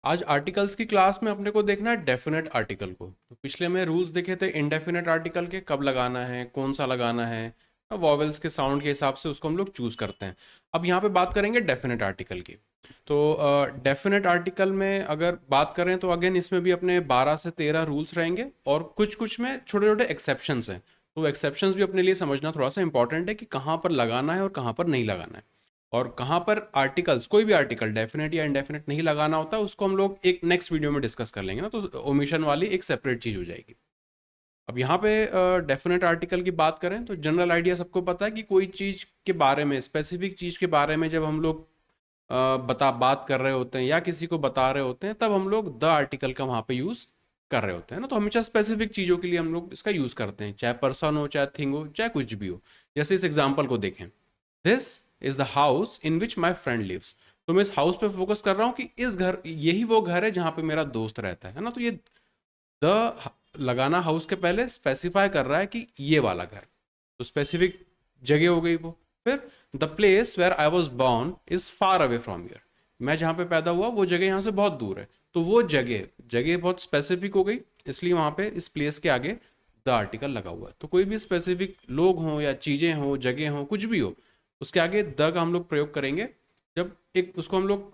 आज आर्टिकल्स की क्लास में अपने को देखना है डेफिनेट आर्टिकल को। तो पिछले में रूल्स देखे थे इनडेफिनेट आर्टिकल के, कब लगाना है, कौन सा लगाना है, वॉवेल्स के साउंड के हिसाब से उसको हम लोग चूज करते हैं। अब यहाँ पे बात करेंगे डेफिनेट आर्टिकल की। तो डेफिनेट आर्टिकल में अगर बात करें तो अगेन इसमें भी अपने 12 से 13 रूल्स रहेंगे और कुछ कुछ में छोटे छोटे एक्सेप्शंस हैं। तो एक्सेप्शंस भी अपने लिए समझना थोड़ा सा इंपॉर्टेंट है कि कहाँ पर लगाना है और कहाँ पर नहीं लगाना है। और कहाँ पर आर्टिकल्स, कोई भी आर्टिकल डेफिनेट या इनडेफिनेट नहीं लगाना होता, उसको हम लोग एक नेक्स्ट वीडियो में डिस्कस कर लेंगे ना, तो ओमिशन वाली एक सेपरेट चीज़ हो जाएगी। अब यहाँ पे डेफिनेट आर्टिकल की बात करें तो जनरल आइडिया सबको पता है कि कोई चीज़ के बारे में, स्पेसिफिक चीज़ के बारे में जब हम लोग बात कर रहे होते हैं या किसी को बता रहे होते हैं, तब हम लोग द आर्टिकल का वहाँ पे यूज़ कर रहे होते हैं ना। तो हमेशा स्पेसिफिक चीज़ों के लिए हम लोग इसका यूज़ करते हैं, चाहे पर्सन हो, चाहे थिंग हो, चाहे कुछ भी हो। जैसे इस एग्जाम्पल को देखें, this is the house in which my friend lives. तो मैं इस हाउस पे फोकस कर रहा हूँ कि इस घर, यही वो घर है जहाँ पे मेरा दोस्त रहता है ना। तो ये द लगाना हाउस के पहले स्पेसिफाई कर रहा है कि ये वाला घर, तो स्पेसिफिक जगह हो गई वो। फिर the place where I was born is far away from here, मैं जहाँ पे पैदा हुआ वो जगह यहाँ से बहुत दूर है। तो वो जगह जगह बहुत स्पेसिफिक हो गई, इसलिए वहाँ पे इस प्लेस के आगे द आर्टिकल लगा हुआ है। तो कोई भी स्पेसिफिक लोग हों या चीज़ें हों, जगह हों, कुछ भी हो, उसके आगे द का हम लोग प्रयोग करेंगे जब एक उसको हम लोग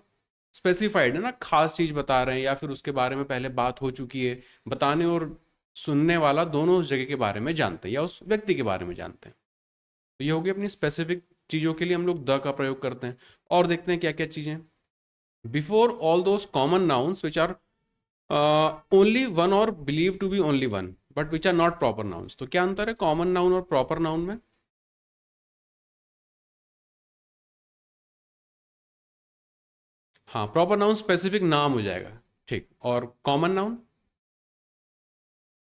स्पेसिफाइड है ना, खास चीज़ बता रहे हैं या फिर उसके बारे में पहले बात हो चुकी है। बताने और सुनने वाला दोनों उस जगह के बारे में जानते हैं या उस व्यक्ति के बारे में जानते हैं। तो ये होगी अपनी स्पेसिफिक चीज़ों के लिए हम लोग द का प्रयोग करते हैं। और देखते हैं क्या क्या चीज़ें। Before all those common nouns which are only one और believe to be only one but which are not proper nouns. तो क्या अंतर है कॉमन नाउन और प्रॉपर नाउन में? हाँ, प्रॉपर नाउन स्पेसिफिक नाम हो जाएगा, ठीक। और कॉमन नाउन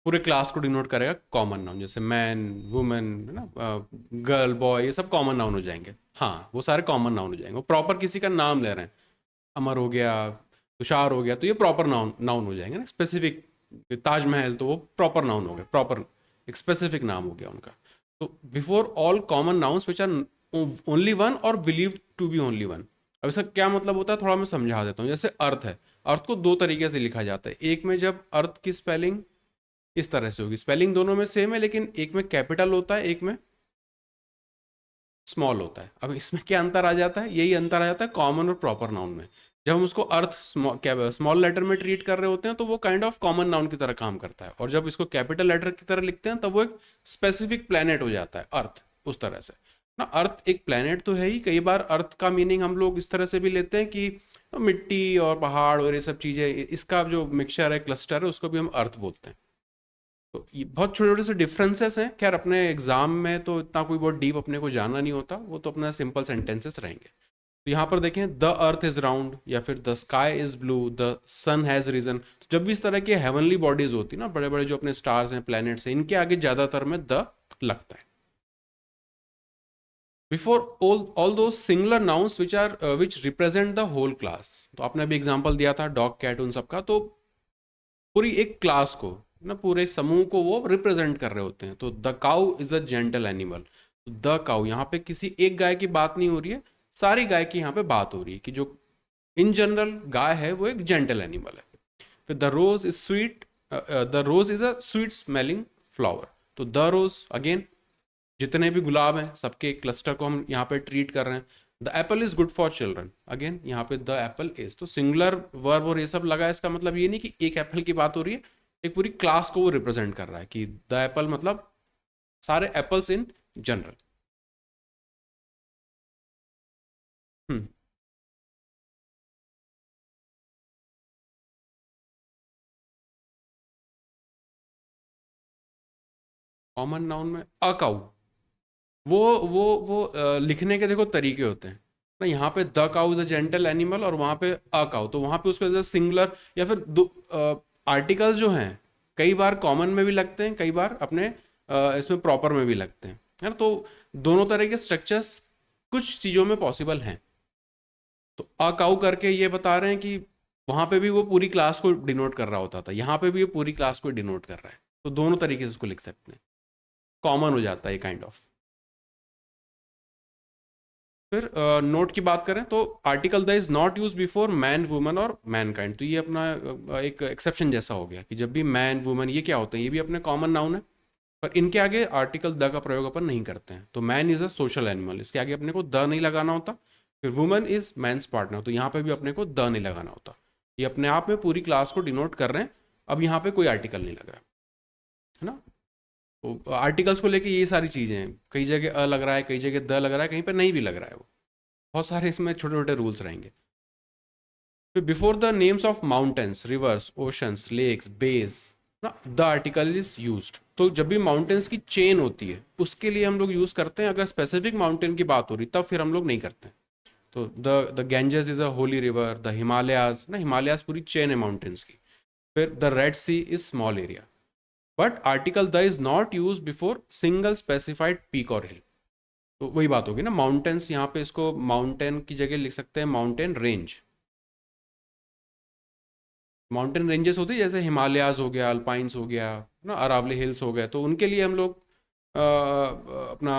पूरे क्लास को डिनोट करेगा। कॉमन नाउन जैसे मैन, वुमेन, है ना, गर्ल, बॉय, ये सब कॉमन नाउन हो जाएंगे। हाँ, वो सारे कॉमन नाउन हो जाएंगे। वो प्रॉपर किसी का नाम ले रहे हैं, अमर हो गया, तुषार हो गया, तो ये प्रॉपर नाउन नाउन हो जाएंगे ना। स्पेसिफिक ताजमहल, तो वो प्रॉपर नाउन हो गया, प्रॉपर एक स्पेसिफिक नाम हो गया उनका। तो before all common nouns which are only one और believe to be only one. अब इसका क्या मतलब होता है थोड़ा मैं समझा देता हूँ। जैसे अर्थ है, अर्थ को दो तरीके से लिखा जाता है। एक में जब अर्थ की स्पेलिंग इस तरह से होगी, स्पेलिंग दोनों में सेम है लेकिन एक में कैपिटल होता है, एक में स्मॉल होता है। अब इसमें क्या अंतर आ जाता है? यही अंतर आ जाता है कॉमन और प्रॉपर नाउन में। जब हम उसको अर्थ स्मॉल लेटर में ट्रीट कर रहे होते हैं तो वो काइंड ऑफ कॉमन नाउन की तरह काम करता है, और जब इसको कैपिटल लेटर की तरह लिखते हैं तब वो एक स्पेसिफिक प्लेनेट हो जाता है अर्थ। उस तरह से ना, अर्थ एक प्लेनेट तो है ही। कई बार अर्थ का मीनिंग हम लोग इस तरह से भी लेते हैं कि मिट्टी और पहाड़ और ये सब चीज़ें, इसका जो मिक्सचर है, क्लस्टर है, उसको भी हम अर्थ बोलते हैं। तो ये बहुत छोटे छोटे से डिफरेंसेस हैं। खैर अपने एग्जाम में तो इतना कोई बहुत डीप अपने को जाना नहीं होता, वो तो अपना सिंपल सेंटेंसेस रहेंगे। तो यहाँ पर देखें, द अर्थ इज राउंड या फिर the sky is blue, the sun has reason. तो जब भी इस तरह की हेवनली बॉडीज होती है ना, बड़े बड़े जो अपने स्टार्स हैं, प्लैनेट्स हैं, इनके आगे ज्यादातर में द लगता है। बिफोर ऑल दो singular nouns which are which represent the whole class. तो आपने अभी एग्जांपल दिया था डॉग, कैट, उन सबका। तो पूरी एक क्लास को ना, पूरे समूह को वो रिप्रेजेंट कर रहे होते हैं। तो the cow is a gentle animal. The cow, यहाँ पे किसी एक गाय की बात नहीं हो रही है, सारी गाय की यहाँ पे बात हो रही है कि जो इन जनरल गाय है वो एक जेंटल एनिमल है। फिर the rose is sweet, the rose is a sweet smelling flower. तो द रोज अगेन, जितने भी गुलाब हैं सबके क्लस्टर को हम यहाँ पे ट्रीट कर रहे हैं। The Apple is good for children, again यहाँ पे द एप्पल इज, तो सिंगुलर वर्ब और ये सब लगा है। इसका मतलब ये नहीं कि एक एप्पल की बात हो रही है, एक पूरी क्लास को वो रिप्रेजेंट कर रहा है कि द एप्पल मतलब सारे apples in general. Hmm. Common noun में अकाउ, वो लिखने के देखो तरीके होते हैं ना। यहाँ पे the cow is a gentle animal और वहां पे अ काउ, तो वहां पे उसको एज सिंगुलर या फिर दो आर्टिकल्स जो हैं कई बार कॉमन में भी लगते हैं, कई बार अपने इसमें प्रॉपर में भी लगते हैं, है ना। तो दोनों तरह के स्ट्रक्चर्स कुछ चीजों में पॉसिबल हैं। तो अ काउ करके ये बता रहे हैं कि वहां पे भी वो पूरी क्लास को डिनोट कर रहा होता था, यहाँ पे भी ये पूरी क्लास को डिनोट कर रहा है। तो दोनों तरीके से उसको लिख सकते हैं, कॉमन हो जाता है काइंड ऑफ। फिर नोट की बात करें तो article the is not use before man woman और मैनकाइंड, तो ये अपना एक एक्सेप्शन जैसा हो गया कि जब भी मैन वुमन ये क्या होते हैं, ये भी अपने कॉमन नाउन है, पर इनके आगे आर्टिकल द का प्रयोग अपन नहीं करते हैं। तो man is a social animal, इसके आगे अपने को द नहीं लगाना होता। फिर वुमन इज मैंस पार्टनर, तो यहाँ पे भी अपने को द नहीं लगाना होता। ये अपने आप में पूरी क्लास को डिनोट कर रहे हैं। अब यहाँ पे कोई आर्टिकल नहीं लग रहा है ना। तो आर्टिकल्स को लेके ये सारी चीजें हैं, कई जगह अ लग रहा है, कई जगह द लग रहा है, कहीं पे नहीं भी लग रहा है। वो बहुत सारे इसमें छोटे छोटे रूल्स रहेंगे। फिर before the names of mountains, rivers, oceans, lakes, bays ना, द आर्टिकल इज यूज्ड। तो जब भी माउंटेन्स की चेन होती है उसके लिए हम लोग यूज करते हैं। अगर स्पेसिफिक माउंटेन की बात हो रही तब फिर हम लोग नहीं करते हैं। तो the Ganges is a holy river, the Himalayas ना, हिमालयाज पूरी चेन है माउंटेन्स की। फिर the Red Sea is small area. But article the is not use before single specified peak और हिल। तो वही बात होगी ना, माउंटेन्स यहाँ पे इसको माउंटेन की जगह लिख सकते हैं माउंटेन रेंज। माउंटेन रेंजेस होती है जैसे हिमालयाज हो गया, अल्पाइंस हो गया ना, अरावली हिल्स हो गए, तो उनके लिए हम लोग अपना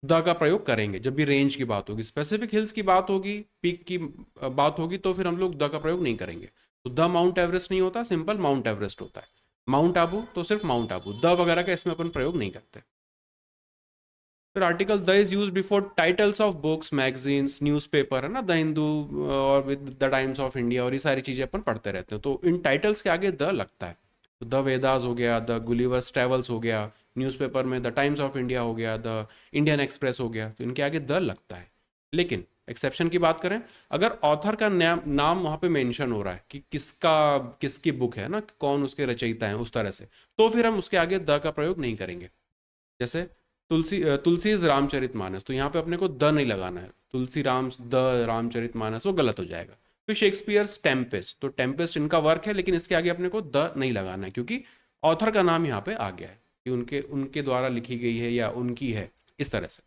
द का प्रयोग करेंगे जब भी रेंज की बात होगी। स्पेसिफिक हिल्स की बात होगी, पीक की बात होगी, तो फिर हम लोग द का प्रयोग नहीं करेंगे। तो द माउंट एवरेस्ट नहीं होता, सिंपल माउंट एवरेस्ट होता है। माउंट आबू तो सिर्फ माउंट आबू, द वगैरह का इसमें अपन प्रयोग नहीं करते। फिर article the is use before titles of books, magazines, newspaper है ना, द हिंदू और with the times of India, और ये सारी चीजें अपन पढ़ते रहते हैं, तो इन टाइटल्स के आगे द लगता है। तो द वेदास हो गया, द गुलिवर्स ट्रेवल्स हो गया, न्यूज़पेपर में द टाइम्स ऑफ इंडिया हो गया, द इंडियन एक्सप्रेस हो गया, तो इनके आगे द लगता है। लेकिन एक्सेप्शन की बात करें, अगर ऑथर का नाम वहां पे मेंशन हो रहा है कि किसका, किसकी बुक है ना, कौन उसके रचयिता है, उस तरह से, तो फिर हम उसके आगे द का प्रयोग नहीं करेंगे। जैसे तुलसीज रामचरितमानस, तो यहाँ पे अपने को द नहीं लगाना है, तुलसी राम द रामचरितमानस, वो गलत हो जाएगा। फिर शेक्सपियर टेम्पेस्ट, तो टेम्पेस्ट इनका वर्क है, लेकिन इसके आगे अपने को द नहीं लगाना है, क्योंकि ऑथर का नाम यहाँ पे आ गया है कि उनके उनके द्वारा लिखी गई है या उनकी है, इस तरह से।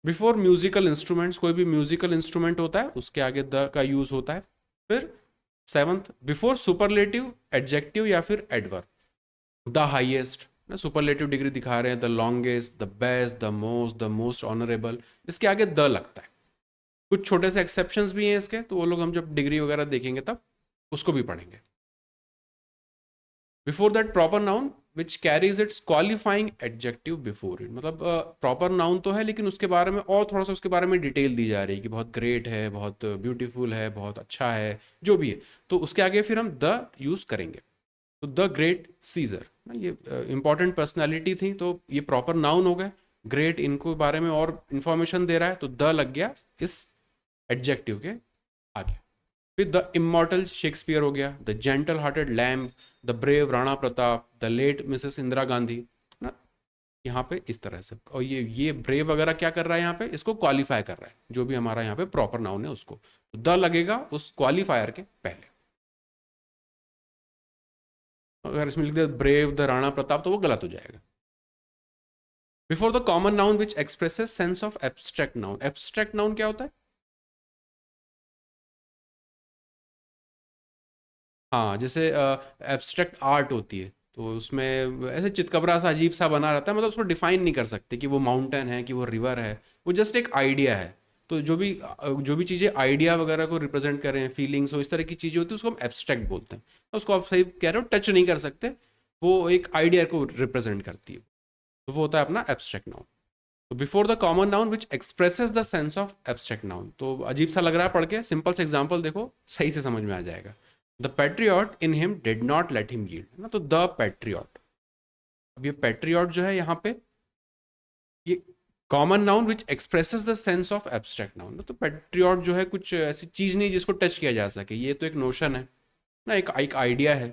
बिफोर म्यूजिकल इंस्ट्रूमेंट्स, कोई भी म्यूजिकल इंस्ट्रूमेंट होता है उसके आगे द का यूज होता है। फिर सेवंथ, बिफोर सुपरलेटिव, एडजेक्टिव या फिर एडवर्ब, द हाइएस्ट ना, सुपरलेटिव डिग्री दिखा रहे हैं, the longest, the best, the most honourable, इसके आगे द लगता है। कुछ छोटे से एक्सेप्शंस भी हैं इसके, तो वो लोग हम जब डिग्री वगैरह देखेंगे तब उसको भी पढ़ेंगे। Before that proper noun which carries it's qualifying adjective before it, मतलब प्रॉपर नाउन तो है लेकिन उसके बारे में और थोड़ा सा उसके बारे में डिटेल दी जा रही है कि बहुत ग्रेट है, बहुत ब्यूटीफुल है, बहुत अच्छा है, जो भी है, तो उसके आगे फिर हम द यूज करेंगे। तो द ग्रेट सीजर ना, ये इंपॉर्टेंट पर्सनालिटी थी, तो ये प्रॉपर नाउन हो गए। ग्रेट इनको बारे में और इंफॉर्मेशन दे रहा है, तो द लग गया इस एडजेक्टिव के आगे। फिर द इमॉर्टल शेक्सपियर हो गया, the gentle hearted lamb, the brave Rana Pratap, the late Mrs Indira Gandhi ना, यहाँ पे इस तरह से। और ये ब्रेव वगैरह क्या कर रहा है यहाँ पे, इसको क्वालिफाई कर रहा है, जो भी हमारा यहाँ पे प्रॉपर नाउन है उसको, तो द लगेगा उस क्वालिफायर के पहले। अगर इसमें लिख दिया ब्रेव द राणा प्रताप, तो वो गलत हो जाएगा। Before the common noun which expresses sense of abstract noun, abstract noun क्या होता है? हाँ, जैसे एब्स्ट्रैक्ट आर्ट होती है, तो उसमें ऐसे चितकबरा सा अजीब सा बना रहता है, मतलब उसको डिफाइन नहीं कर सकते कि वो माउंटेन है कि वो रिवर है, वो जस्ट एक आइडिया है। तो जो भी चीज़ें आइडिया वगैरह को रिप्रेजेंट करें, फीलिंग्स हो, इस तरह की चीज़ें होती है, उसको हम एब्स्ट्रैक्ट बोलते हैं। तो उसको आप सही कह रहे हो, टच नहीं कर सकते, वो एक आइडिया को रिप्रेजेंट करती है, तो वो होता है अपना एब्स्ट्रैक्ट नाउन। तो before the common noun which expresses the sense of abstract noun, तो अजीब सा लग रहा है पढ़ के, सिंपल से एग्जांपल देखो, सही से समझ में आ जाएगा। The patriot in him did not let him yield ना, तो द पैट्रियट, अब ये पैट्रियट जो है यहाँ पे, ये common noun which expresses the sense of abstract noun, तो पैट्रियट जो है कुछ ऐसी चीज नहीं जिसको टच किया जा सके, ये तो एक नोशन है ना, एक आइडिया है।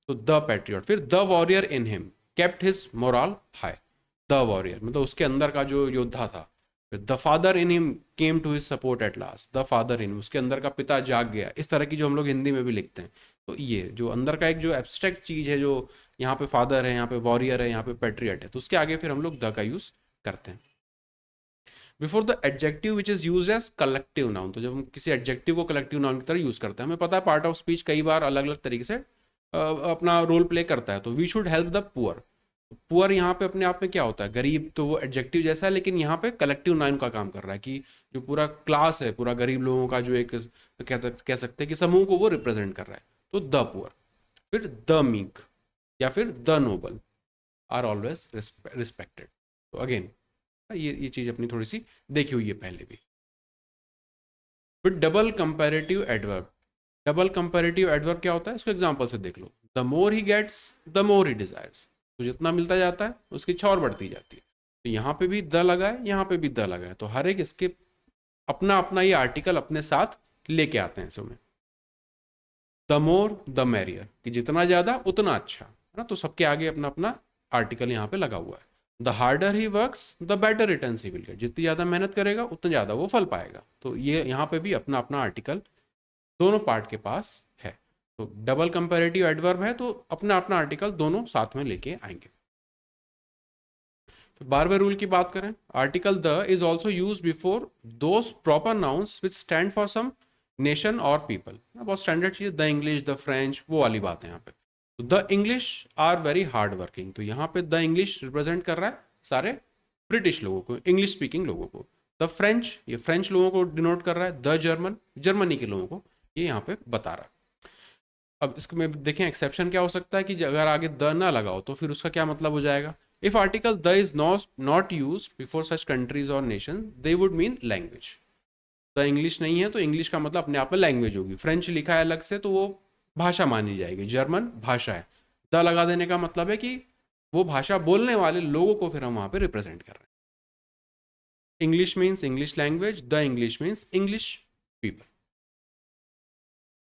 तो द पैट्रियट। फिर the warrior in him kept his morale high, the warrior मतलब उसके अंदर का जो योद्धा था। फिर the father in him came to his support at last, the father in, उसके अंदर का पिता जाग गया, इस तरह की जो हम लोग हिंदी में भी लिखते हैं। तो ये जो अंदर का एक जो एब्स्ट्रैक्ट चीज है, जो यहाँ पे फादर है, यहाँ पे वॉरियर है, यहाँ पे पैट्रियट है, तो उसके आगे फिर हम लोग द का यूज करते हैं। Before the adjective which is use as collective noun, तो जब हम किसी एडजेक्टिव को कलेक्टिव नाउन की तरह यूज करते हैं, हमें पता है पार्ट ऑफ स्पीच कई बार अलग अलग तरीके से अपना रोल प्ले करता है, तो we should help the poor, poor यहाँ पे अपने आप में क्या होता है, गरीब, तो वो एडजेक्टिव जैसा है, लेकिन यहाँ पे कलेक्टिव नाउन का काम कर रहा है कि जो पूरा क्लास है, पूरा गरीब लोगों का जो एक कह सकते हैं कि समूह को वो रिप्रेजेंट कर रहा है। तो द पुअर, फिर द मीक या फिर the noble are always respected. तो अगेन ये चीज अपनी थोड़ी सी देखी हुई है पहले भी। फिर double comparative adverb. Double comparative adverb क्या होता है, इसको एग्जांपल से देख लो। The more he gets the more he desires, तो जितना मिलता जाता है उसकी छौर बढ़ती जाती है। तो यहाँ पे भी द लगा है, यहाँ पे भी द लगा है, तो हर एक इसके अपना अपना ये आर्टिकल अपने साथ लेके आते हैं इसमें। द मोर द मैरियर, कि जितना ज्यादा उतना अच्छा, है ना, तो सबके आगे अपना अपना आर्टिकल यहाँ पे लगा हुआ है। The harder he works the better returns he will get, जितनी ज्यादा मेहनत करेगा उतना ज्यादा वो फल पाएगा। तो ये यहाँ पे भी अपना अपना आर्टिकल दोनों पार्ट के पास है। तो डबल कंपैरेटिव एडवर्ब है तो अपना अपना आर्टिकल दोनों साथ में लेके आएंगे। तो 12वें रूल की बात करें, article the is also use before those proper nouns which stand for some nation और पीपल। बहुत स्टैंडर्ड चीज, द इंग्लिश, द फ्रेंच, वो वाली बात है यहाँ पे। तो the English are very hard working, तो यहाँ पे द इंग्लिश रिप्रेजेंट कर रहा है सारे ब्रिटिश लोगों को, इंग्लिश स्पीकिंग लोगों को। द फ्रेंच, ये फ्रेंच लोगों को डिनोट कर रहा है। द जर्मन, जर्मनी के लोगों को ये यहाँ पे बता रहा है। अब इसको में देखें एक्सेप्शन क्या हो सकता है कि अगर आगे द ना लगाओ तो फिर उसका क्या मतलब हो जाएगा। If article the is not used before such countries और nation they would mean language. The English नहीं है तो इंग्लिश का मतलब अपने आप में लैंग्वेज होगी। फ्रेंच लिखा है अलग से तो वो भाषा मानी जाएगी। जर्मन भाषा है, द लगा देने का मतलब है कि वो भाषा बोलने वाले लोगों को फिर हम वहां पे रिप्रेजेंट कर रहे हैं। English means English language, the English means English people.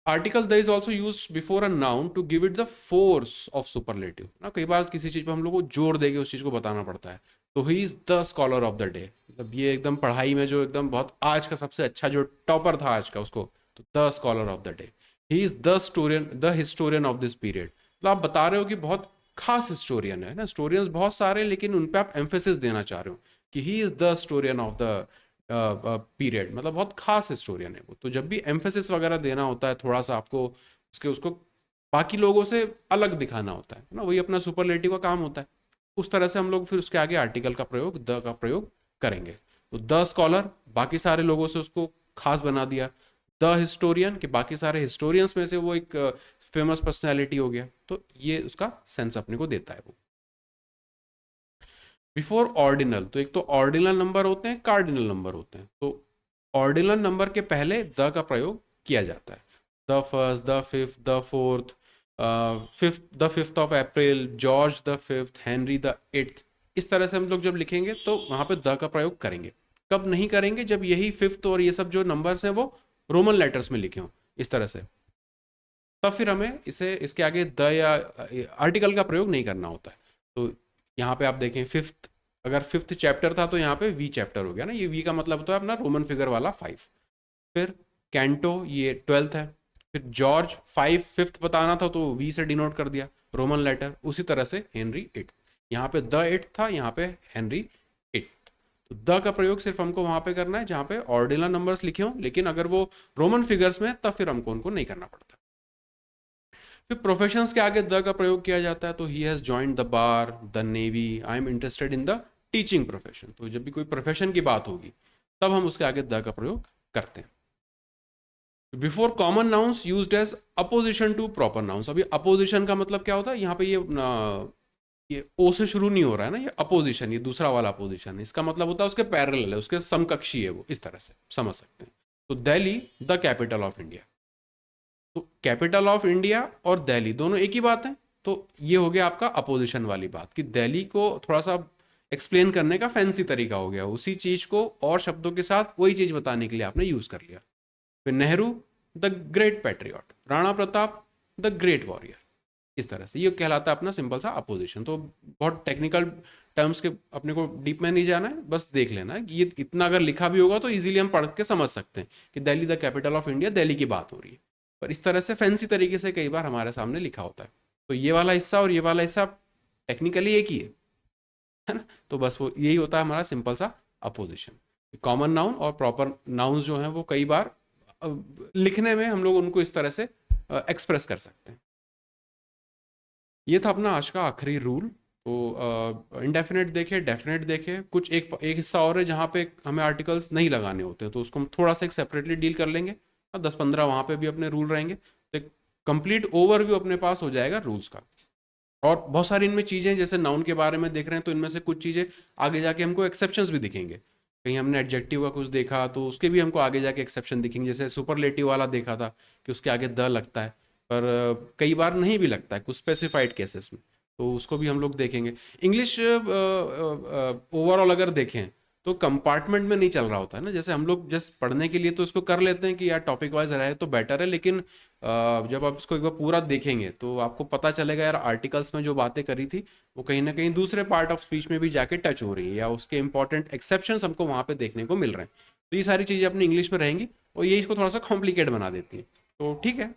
Article the is also use before a noun to give it the force of superlative ना। कई बार किसी चीज पर हम लोग को जोर देके उस चीज को बताना पड़ता है। तो ही is the scholar of the day, मतलब ये एकदम पढ़ाई में जो एकदम बहुत आज का सबसे अच्छा जो टॉपर था आज का उसको, तो the scholar of the day. He is the historian, the historian of this period. तो आप बता रहे हो कि बहुत खास हिस्टोरियन है ना। स्टोरियंस बहुत सारे, लेकिन उन पे आप एम्फेसिस देना चाह रहे हो कि he is the historian of the period, मतलब बहुत खास हिस्टोरियन है वो। तो जब भी एम्फेसिस वगैरह देना होता है थोड़ा सा आपको उसको बाकी लोगों से अलग दिखाना होता है ना, वही अपना सुपरलेटिव का काम होता है। उस तरह से हम लोग फिर उसके आगे आर्टिकल का प्रयोग, द का प्रयोग करेंगे। तो द स्कॉलर, बाकी सारे लोगों से उसको खास बना दिया। द हिस्टोरियन, कि बाकी सारे हिस्टोरियंस में से वो एक फेमस पर्सनैलिटी हो गया। तो ये उसका सेंस अपने को देता है वो। बिफोर ऑर्डिनल, तो एक तो ऑर्डिनल नंबर होते हैं, कार्डिनल नंबर होते हैं। तो ऑर्डिनल नंबर के पहले द का प्रयोग किया जाता है। The first, the fifth, the fourth, the fifth of April, George the fifth, Henry the eighth. इस तरह से हम लोग जब लिखेंगे तो वहां पे द का प्रयोग करेंगे। कब नहीं करेंगे, जब यही फिफ्थ और ये सब जो नंबर्स हैं वो रोमन लेटर्स में लिखे हों इस तरह से, तब फिर हमें इसे इसके आगे द या आर्टिकल का प्रयोग नहीं करना होता है। तो यहाँ पे आप देखें फिफ्थ, अगर फिफ्थ चैप्टर था तो यहाँ पे वी चैप्टर हो गया ना। ये वी का मतलब होता है अपना रोमन फिगर वाला 5। फिर कैंटो, ये 12th है। फिर जॉर्ज 5 फिफ्थ बताना था तो वी से डिनोट कर दिया, रोमन लेटर। उसी तरह से हेनरी 8, यहाँ पे द 8 था, यहाँ पे हेनरी 8। तो द का प्रयोग सिर्फ हमको वहां पे करना है जहां पे ऑर्डिनल नंबर्स लिखे हों, लेकिन अगर वो रोमन फिगर्स में तब फिर हमको उनको नहीं करना पड़ता। फिर प्रोफेशंस के आगे द का प्रयोग किया जाता है। तो he has joined the bar, the navy, I am interested in the teaching profession. तो जब भी कोई प्रोफेशन की बात होगी तब हम उसके आगे द का प्रयोग करते हैं। Before common nouns used as apposition to proper nouns. अभी अपोजिशन का मतलब क्या होता है, यहाँ पे ये ओ से शुरू नहीं हो रहा है ना, ये अपोजिशन, ये दूसरा वाला अपोजिशन है। इसका मतलब होता है उसके पैरेलल है, उसके समकक्षी है वो, इस तरह से समझ सकते हैं। तो Delhi the capital of India, तो कैपिटल ऑफ इंडिया और दिल्ली दोनों एक ही बात है। तो ये हो गया आपका अपोजिशन वाली बात, कि दिल्ली को थोड़ा सा एक्सप्लेन करने का फैंसी तरीका हो गया। उसी चीज को और शब्दों के साथ वही चीज बताने के लिए आपने यूज कर लिया। फिर Nehru the great patriot, Rana Pratap the great warrior. इस तरह से ये कहलाता है अपना सिंपल सा अपोजिशन। तो बहुत टेक्निकल टर्म्स के अपने को डीप में नहीं जाना है, बस देख लेना है कि ये इतना अगर लिखा भी होगा तो इजीली हम पढ़ के समझ सकते हैं कि Delhi the capital of India, Delhi की बात हो रही है। पर इस तरह से फैंसी तरीके से कई बार हमारे सामने लिखा होता है। तो ये वाला हिस्सा और ये वाला हिस्सा टेक्निकली एक ही है ना। तो बस वो यही होता है हमारा सिंपल सा अपोजिशन। कॉमन नाउन और प्रॉपर नाउन्स जो हैं वो कई बार लिखने में हम लोग उनको इस तरह से एक्सप्रेस कर सकते हैं। ये था अपना आज का आखिरी रूल। तो इंडेफिनेट देखे, डेफिनेट देखे, कुछ एक एक हिस्सा और है जहाँ पे हमें आर्टिकल्स नहीं लगाने होते हैं, तो उसको हम थोड़ा सा एक सेपरेटली डील कर लेंगे, और 10-15 वहाँ पे भी अपने रूल रहेंगे, तो एक कंप्लीट ओवरव्यू अपने पास हो जाएगा रूल्स का। और बहुत सारी इनमें चीज़ें, जैसे नाउन के बारे में देख रहे हैं तो इनमें से कुछ चीज़ें आगे जाके हमको एक्सेप्शंस भी दिखेंगे। कहीं हमने एडजेक्टिव का कुछ देखा तो उसके भी हमको आगे जाके एक्सेप्शन दिखेंगे, जैसे सुपरलेटिव वाला देखा था कि उसके आगे द लगता है, पर कई बार नहीं भी लगता है कुछ स्पेसिफाइड केसेस में, तो उसको भी हम लोग देखेंगे। इंग्लिश ओवरऑल अगर देखें तो कंपार्टमेंट में नहीं चल रहा होता है ना, जैसे हम लोग जस्ट पढ़ने के लिए तो इसको कर लेते हैं कि यार टॉपिक वाइज रहे तो बेटर है, लेकिन जब आप इसको एक बार पूरा देखेंगे तो आपको पता चलेगा यार आर्टिकल्स में जो बातें करी थी वो कहीं ना कहीं दूसरे पार्ट ऑफ स्पीच में भी जाके टच हो रही है, या उसके इंपॉर्टेंट एक्सेप्शंस हमको वहाँ पे देखने को मिल रहे हैं। तो ये सारी चीज़ें अपनी इंग्लिश में रहेंगी और ये इसको थोड़ा सा कॉम्प्लिकेट बना देती हैं। तो ठीक है,